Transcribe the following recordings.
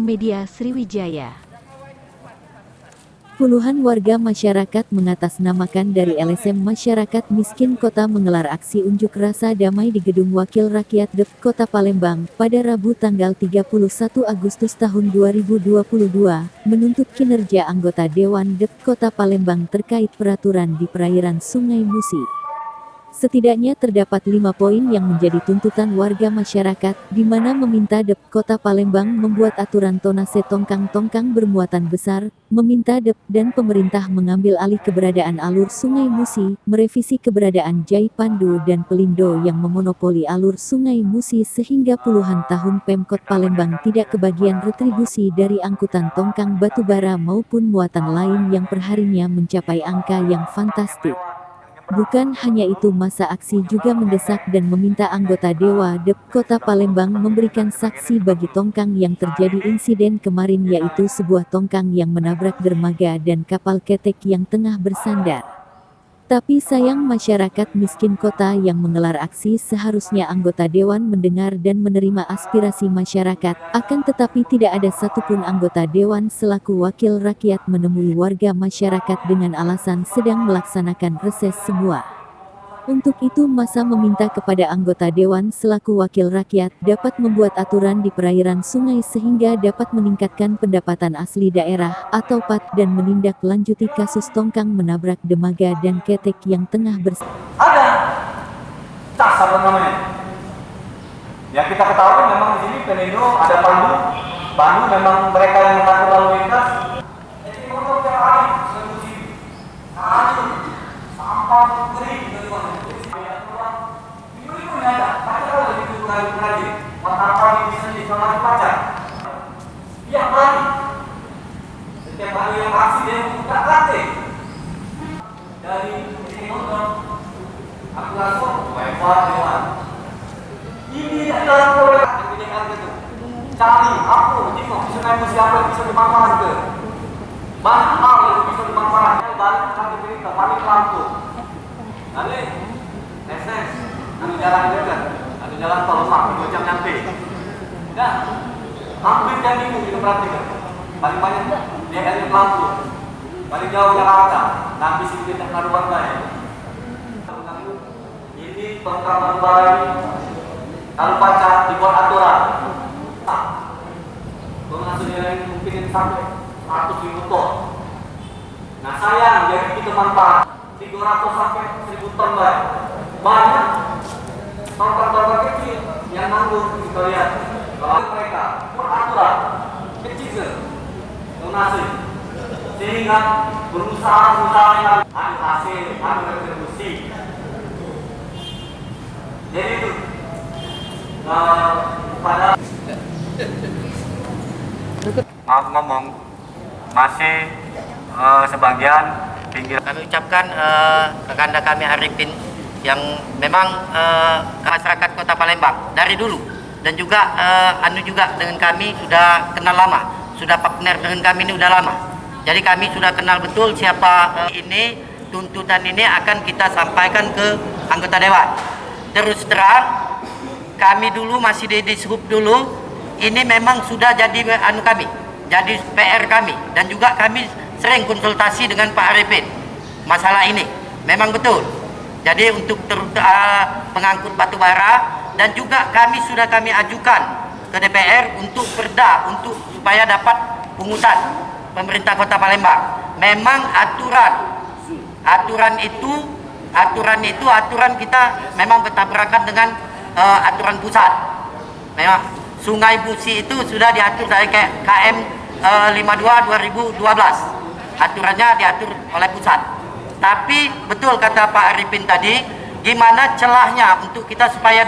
Media Sriwijaya. Puluhan warga masyarakat mengatasnamakan dari LSM Masyarakat Miskin Kota menggelar aksi unjuk rasa damai di Gedung Wakil Rakyat DEP Kota Palembang pada Rabu tanggal 31 Agustus tahun 2022, menuntut kinerja anggota Dewan DEP Kota Palembang terkait peraturan di perairan Sungai Musi. Setidaknya terdapat 5 poin yang menjadi tuntutan warga masyarakat, di mana meminta DEP Kota Palembang membuat aturan tonase tongkang-tongkang bermuatan besar, meminta DEP dan pemerintah mengambil alih keberadaan alur Sungai Musi, merevisi keberadaan Jai Pandu dan Pelindo yang memonopoli alur Sungai Musi sehingga puluhan tahun Pemkot Palembang tidak kebagian retribusi dari angkutan tongkang batubara maupun muatan lain yang perharinya mencapai angka yang fantastik. Bukan hanya itu, masa aksi juga mendesak dan meminta anggota Dewa DEP Kota Palembang memberikan saksi bagi tongkang yang terjadi insiden kemarin, yaitu sebuah tongkang yang menabrak dermaga dan kapal ketek yang tengah bersandar. Tapi sayang masyarakat miskin kota yang menggelar aksi seharusnya anggota Dewan mendengar dan menerima aspirasi masyarakat, akan tetapi tidak ada satupun anggota Dewan selaku wakil rakyat menemui warga masyarakat dengan alasan sedang melaksanakan reses semua. Untuk itu masa meminta kepada anggota Dewan selaku wakil rakyat dapat membuat aturan di perairan sungai sehingga dapat meningkatkan pendapatan asli daerah atau PAT dan menindaklanjuti kasus tongkang menabrak dermaga dan ketek yang tengah Ada casar namanya. Yang kita ketahui memang di sini Pelindo ada Pandu. Pandu memang mereka yang mengatur lalu lintas. Jadi motor yang hari sampah kering dari mana? Ini ada. Pacar kalau itu lagi. Apa ini bisa diselamatkan pacar? Dia hari. Setiap hari yang aksi dia membuka rantai. Dari ini motor. Aku langsung lempar Dewan. Ini adalah proyek yang dinyatakan itu. Cari aku, jika sungai Musi apa bisa dimanfaatkan ke? Banyak hal yang bisa dimanfaatkan. Balik nanti berita, balik lampu. Nanti, neses, nanti jalan juga. Nanti jalan tol sampai 2 jam nyampe. Nah, hampir jam minggu kita perhatikan. Paling banyak dia dari lampu. Paling jauh Jakarta. Nanti sini kita karuan baik. Ini tongkang batubara ini. Kalau baca dibuat aturan. Penghasilnya ini mungkin sampai 100.000 ton. Nah sayang, jadi kita manfaat 300 sampai 1.000 ton banyak tongkang-tongkang kecil yang nanggung kita lihat. Kalau mereka beraturan kecil donasi sehingga berusaha yang ada hasil, ada retribusi. Jadi itu pada maaf ngomong masih sebagian pinggir. Kami ucapkan rekan kami Arifin yang memang masyarakat Kota Palembang dari dulu dan juga juga dengan kami sudah kenal lama, sudah partner dengan kami ini sudah lama. Jadi kami sudah kenal betul siapa ini, tuntutan ini akan kita sampaikan ke anggota Dewan. Terus terang kami dulu masih di Dishub dulu, ini memang sudah jadi kami, jadi PR kami, dan juga kami sering konsultasi dengan Pak Arifin masalah ini, memang betul. Jadi untuk pengangkut batubara dan juga kami ajukan ke DPR untuk perda untuk supaya dapat pungutan pemerintah Kota Palembang. Memang aturan kita memang bertabrakan dengan aturan pusat. Memang Sungai Musi itu sudah diatur dari KM 52 2012. Aturannya diatur oleh pusat. Tapi betul kata Pak Arifin tadi, gimana celahnya untuk kita supaya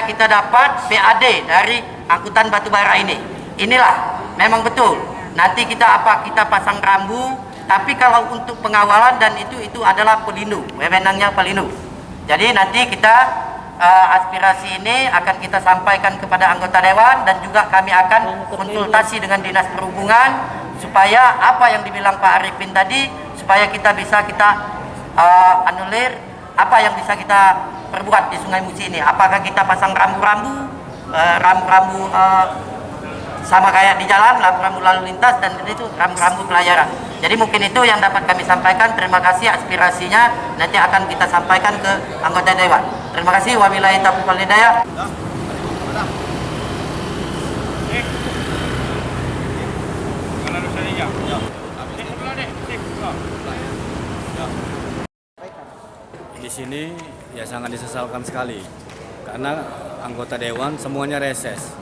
kita dapat PAD dari angkutan batubara ini. Inilah memang betul. Nanti kita pasang rambu, tapi kalau untuk pengawalan dan itu adalah Pelindo, wewenangnya Pelindo. Jadi nanti kita aspirasi ini akan kita sampaikan kepada anggota Dewan dan juga kami akan konsultasi dengan Dinas Perhubungan supaya apa yang dibilang Pak Arifin tadi, supaya kita bisa anulir apa yang bisa kita perbuat di Sungai Musi ini. Apakah kita pasang rambu-rambu sama kayak di jalan, rambu-rambu lalu lintas, dan itu rambu-rambu pelayaran. Jadi mungkin itu yang dapat kami sampaikan. Terima kasih aspirasinya, nanti akan kita sampaikan ke anggota dewan. Terima kasih. Wabillahi taufiq wal hidayah. Di sini ya sangat disesalkan sekali karena anggota dewan semuanya reses.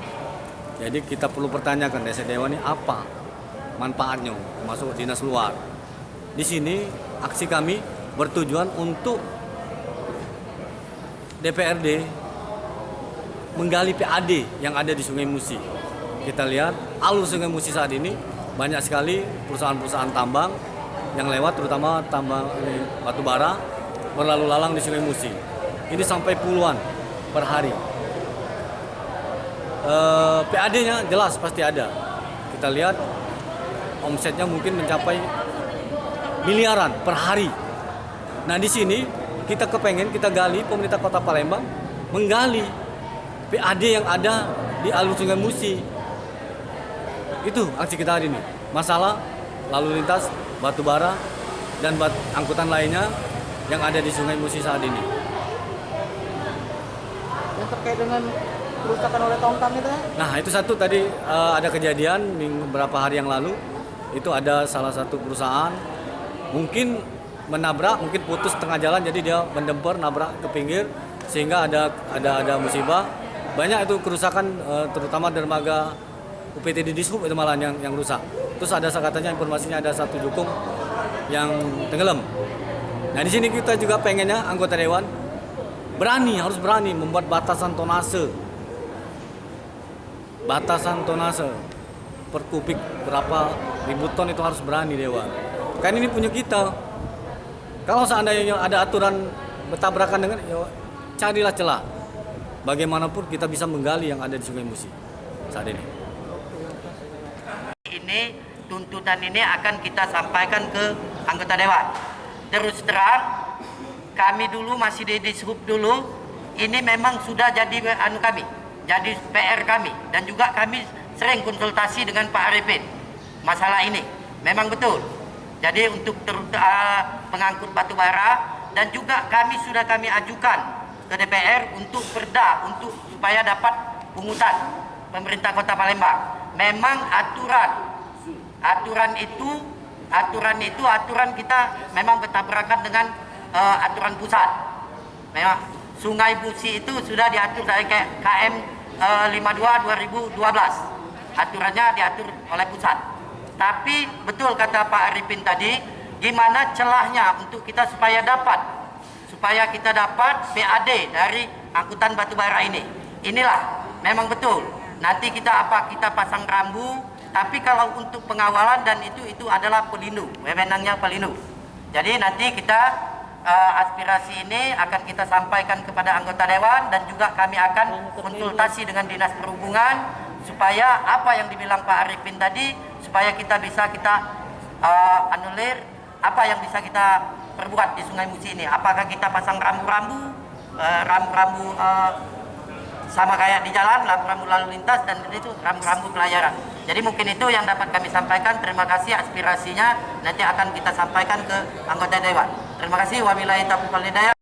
Jadi kita perlu pertanyakan reses dewan ini apa manfaatnya masuk dinas luar. Di sini aksi kami bertujuan untuk DPRD menggali PAD yang ada di Sungai Musi. Kita lihat alur Sungai Musi saat ini banyak sekali perusahaan-perusahaan tambang yang lewat, terutama tambang batu bara berlalu lalang di Sungai Musi. Ini sampai puluhan per hari. PAD-nya jelas pasti ada. Kita lihat omsetnya mungkin mencapai miliaran per hari. Nah di sini kita kepengen, kita gali, pemerintah Kota Palembang menggali PAD yang ada di alur Sungai Musi. Itu aksi kita hari ini. Masalah lalu lintas, batu bara, dan angkutan lainnya yang ada di Sungai Musi saat ini. Yang terkait dengan kerusakan oleh tongkang itu ya? Nah itu satu tadi ada kejadian beberapa hari yang lalu. Itu ada salah satu perusahaan mungkin menabrak, mungkin putus tengah jalan, jadi dia mendemper, nabrak ke pinggir sehingga ada musibah. Banyak itu kerusakan, terutama dermaga UPT di Dishub itu malah yang rusak. Terus ada katanya informasinya ada satu jukung yang tenggelam. Nah di sini kita juga pengennya anggota dewan harus berani membuat batasan tonase. Batasan tonase per kubik berapa ribu ton itu harus berani dewan. Kan ini punya kita. Kalau seandainya ada aturan bertabrakan dengan, ya carilah celah. Bagaimanapun kita bisa menggali yang ada di Sungai Musi saat ini. Ini tuntutan ini akan kita sampaikan ke anggota dewan. Terus terang, kami dulu masih di Dishub dulu, ini memang sudah jadi kami, jadi PR kami, dan juga kami sering konsultasi dengan Pak Arifin masalah ini. Memang betul. Jadi untuk pengangkut batu bara, dan juga kami ajukan ke DPR untuk perda supaya dapat pungutan pemerintah Kota Palembang. Memang aturan kita memang bertabrakan dengan aturan pusat. Memang Sungai Musi itu sudah diatur dari KM 52 2012. Aturannya diatur oleh pusat. Tapi betul kata Pak Arifin tadi, gimana celahnya untuk kita supaya kita dapat PAD dari angkutan batu bara ini. Inilah memang betul. Nanti kita pasang rambu, tapi kalau untuk pengawalan dan itu adalah Pelindung, wewenangnya Pelindung. Jadi nanti kita aspirasi ini akan kita sampaikan kepada anggota dewan, dan juga kami akan konsultasi dengan Dinas Perhubungan supaya apa yang dibilang Pak Arifin tadi, supaya kita bisa anulir apa yang bisa kita perbuat di Sungai Musi ini. Apakah kita pasang rambu-rambu sama kayak di jalan, rambu-rambu lalu lintas, dan itu rambu-rambu pelayaran. Jadi mungkin itu yang dapat kami sampaikan. Terima kasih aspirasinya, nanti akan kita sampaikan ke anggota dewan. Terima kasih. Wabillahi taufiq wal hidayah.